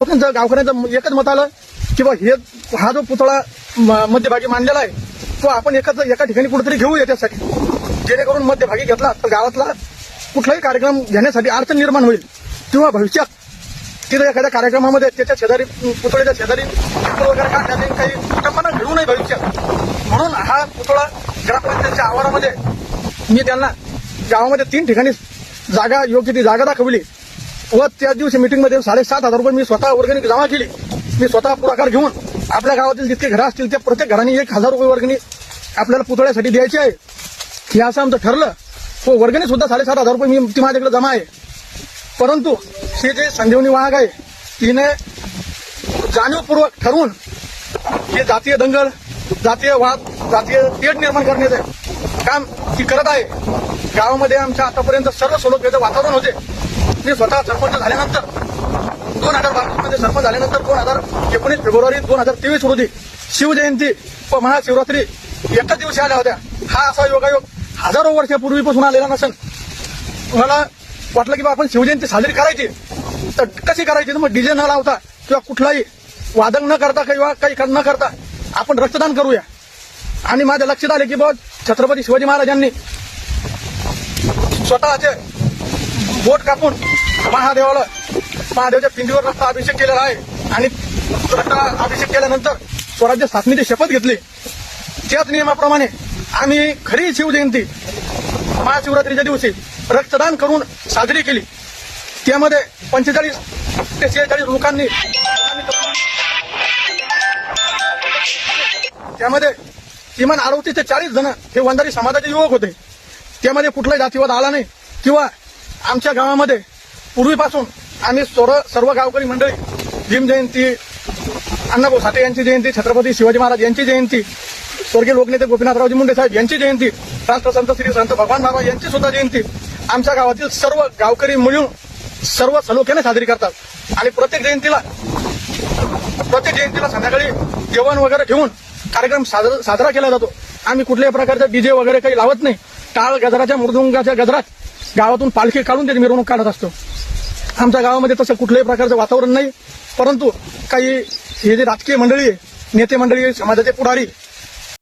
पण गावकऱ्यांचं एकच मत आलं की बा हा जो पुतळा मध्यभागी मांडलेला आहे तो आपण एका ठिकाणी कुठेतरी घेऊ याच्यासाठी, जेणेकरून मध्यभागी घेतला तर गावातला कुठलाही कार्यक्रम घेण्यासाठी अडचण निर्माण होईल किंवा भविष्यात तिथे एखाद्या कार्यक्रमामध्ये त्याच्या शेजारी पुतळ्याच्या शेजारी चित्र वगैरे काढण्यात काही विटंबना घडू नये भविष्यात, म्हणून हा पुतळा ग्रामपंचायतच्या आवारामध्ये मी त्यांना गावामध्ये 3 ठिकाणी जागा योग्य ती जागा दाखवली व त्याच दिवशी मीटिंगमध्ये 7,500 रुपये मी स्वतः वर्गणी जमा केली. मी स्वतः पुढाकार घेऊन आपल्या गावातील जितके घरं असतील त्या प्रत्येक घराने 1,000 रुपये वर्गणी आपल्याला पुतळ्यासाठी द्यायची आहे. हे असं आमचं ठरलं. हो, वर्गणी सुद्धा 7,500 रुपये ती माझ्याकडे जमा आहे. परंतु हे जे संजीवनी वाहक आहे तिने जाणीवपूर्वक ठरवून हे जातीय दंगल, जातीय वाद, जातीय तेढ निर्माण करण्याचं काम ती करत आहे. गावामध्ये आमच्या आतापर्यंत सर्व सलोख्याचं वातावरण होते. मी स्वतः सरपंच झाल्यानंतर 2012 मध्ये सरपंच झाल्यानंतर 2019 फेब्रुवारी 2023 रोजी शिवजयंती व महाशिवरात्री एकाच दिवशी आल्या होत्या. हा असा योगायोग हजारो वर्षापूर्वीपासून आलेला नसेल. मला वाटलं की बा आपण शिवजयंती साजरी करायची तर कशी करायची, तर मग डीजे न लावता किंवा कुठलाही वादन न करता किंवा काही न करता आपण रक्तदान करूया. आणि माझ्या लक्षात आले की बा छत्रपती शिवाजी महाराजांनी स्वतःचे बोट कापून महादेवाच्या पिंडीवर रक्त अभिषेक केलेला आहे आणि रक्त अभिषेक केल्यानंतर स्वराज्य स्थापनेची शपथ घेतली. त्याच नियमाप्रमाणे आम्ही खरी शिवजयंती महाशिवरात्रीच्या दिवशी रक्तदान करून साजरी केली. त्यामध्ये 45 ते 46 लोकांनी, त्यामध्ये किमान 38 ते 40 जण हे वंजारी समाजाचे युवक होते. त्यामध्ये कुठलाही जातीवाद आला नाही किंवा आमच्या गावामध्ये पूर्वीपासून आम्ही सर्व गावकरी मंडळी भीम जयंती, अण्णाभाऊ साठे यांची जयंती, छत्रपती शिवाजी महाराज यांची जयंती, स्वर्गीय लोकनेते गोपीनाथरावजी मुंडे साहेब यांची जयंती, राष्ट्रसंत श्री संत भगवान बाबा यांची सुद्धा जयंती आमच्या गावातील सर्व गावकरी मिळून सर्व सलोख्याने साजरी करतात. आणि प्रत्येक जयंतीला संध्याकाळी जेवण वगैरे घेऊन कार्यक्रम साजरा केला जातो. आम्ही कुठल्याही प्रकारचा डीजे वगैरे काही लावत नाही. टाळ गजराच्या मृदुंगाच्या गजरात गावातून पालखी काढून त्याची मिरवणूक काढत असतो. आमच्या गावामध्ये तसं कुठल्याही प्रकारचं वातावरण नाही. परंतु काही हे जे राजकीय मंडळी आहे, नेते मंडळी, समाजाचे पुढारी